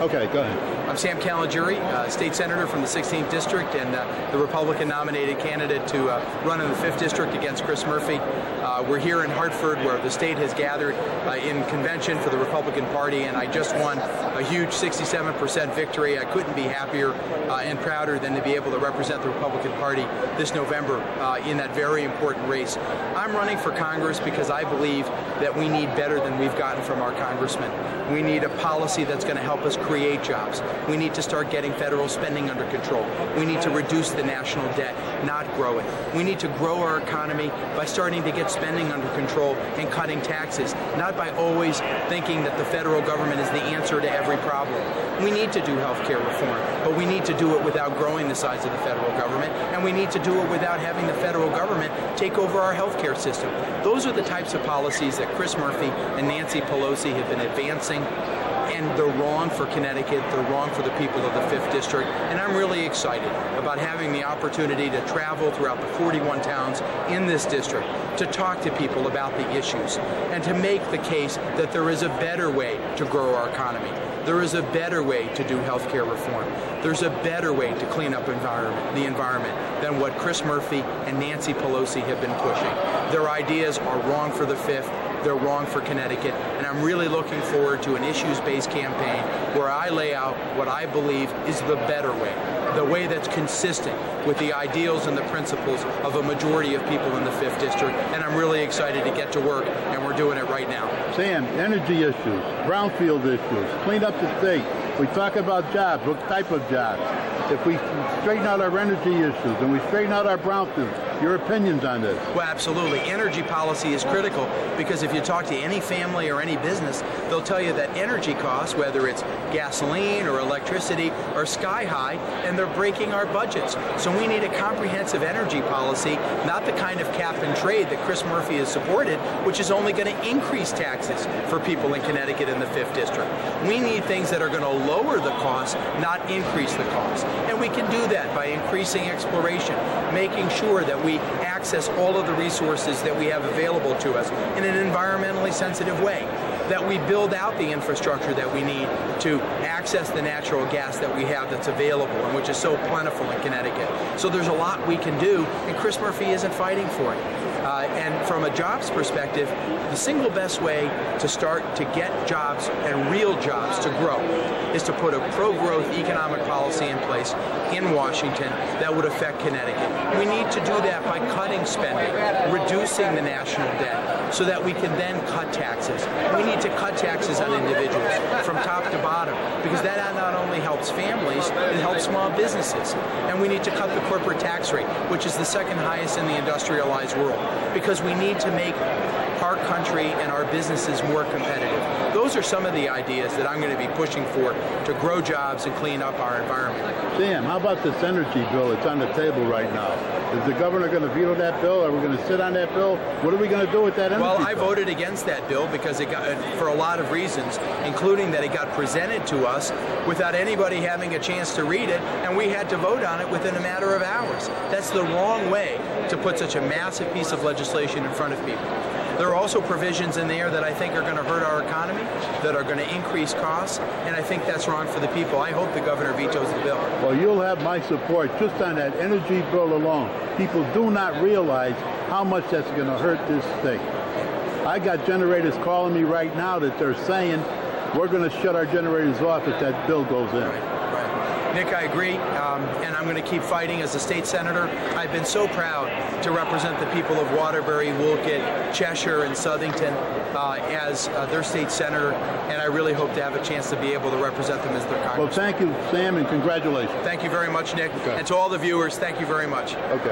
Okay, go ahead. I'm Sam Caligiuri, state senator from the 16th district and the Republican nominated candidate to run in the 5th district against Chris Murphy. We're here in Hartford where the state has gathered in convention for the Republican Party, and I just won a huge 67% victory. I couldn't be happier and prouder than to be able to represent the Republican Party this November in that very important race. I'm running for Congress because I believe that we need better than we've gotten from our congressmen. We need a policy that's going to help us create jobs. We need to start getting federal spending under control. We need to reduce the national debt, not grow it. We need to grow our economy by starting to get spending under control and cutting taxes, not by always thinking that the federal government is the answer to every problem. We need to do health care reform, but we need to do it without growing the size of the federal government, and we need to do it without having the federal government take over our health care system. Those are the types of policies that Chris Murphy and Nancy Pelosi have been advancing, and they're wrong for Connecticut, they're wrong for the people of the 5th District, and I'm really excited about having the opportunity to travel throughout the 41 towns in this district to talk to people about the issues and to make the case that there is a better way to grow our economy. There is a better way to do health care reform. There's a better way to clean up the environment than what Chris Murphy and Nancy Pelosi have been pushing. Their ideas are wrong for the 5th. They're wrong for Connecticut, and I'm really looking forward to an issues-based campaign where I lay out what I believe is the better way, the way that's consistent with the ideals and the principles of a majority of people in the 5th District, and I'm really excited to get to work, and we're doing it right now. Sam, energy issues, brownfield issues, clean up the state. We talk about jobs, what type of jobs? If we straighten out our energy issues and we straighten out our brownfield, your opinions on this? Well, absolutely. Energy policy is critical because if you talk to any family or any business, they'll tell you that energy costs, whether it's gasoline or electricity, are sky high, and they're breaking our budgets. So we need a comprehensive energy policy, not the kind of cap and trade that Chris Murphy has supported, which is only going to increase taxes for people in Connecticut in the 5th District. We need things that are going to lower the cost, not increase the cost. And we can do that by increasing exploration, making sure that we access all of the resources that we have available to us in an environmentally sensitive way, that we build out the infrastructure that we need to access the natural gas that we have that's available and which is so plentiful in Connecticut. So there's a lot we can do, and Chris Murphy isn't fighting for it. And from a jobs perspective, the single best way to start to get jobs and real jobs to grow is to put a pro-growth economic policy in place in Washington that would affect Connecticut. We need to do that by cutting spending, reducing the national debt, so that we can then cut taxes. We need to cut taxes on individuals from top to bottom, because that not only helps families, it helps small businesses. And we need to cut the corporate tax rate, which is the second highest in the industrialized world, because we need to make our country and our businesses more competitive. Those are some of the ideas that I'm going to be pushing for to grow jobs and clean up our environment. Sam, how about this energy bill that's on the table right now? Is the governor going to veto that bill? Are we going to sit on that bill? What are we going to do with that energy bill? Well, I voted against that bill because it got, for a lot of reasons, including that it got presented to us without anybody having a chance to read it, and we had to vote on it within a matter of hours. That's the wrong way to put such a massive piece of legislation in front of people. There are also provisions in there that I think are going to hurt our economy, that are going to increase costs, and I think that's wrong for the people. I hope the governor vetoes the bill. Well, you'll have my support just on that energy bill alone. People do not realize how much that's going to hurt this state. I got generators calling me right now that they're saying we're going to shut our generators off if that bill goes in. Right. Nick, I agree, and I'm going to keep fighting as a state senator. I've been so proud to represent the people of Waterbury, Woolkit, Cheshire, and Southington as their state senator, and I really hope to have a chance to be able to represent them as their congressman. Well, thank you, Sam, and congratulations. Thank you very much, Nick. Okay. And to all the viewers, thank you very much. Okay.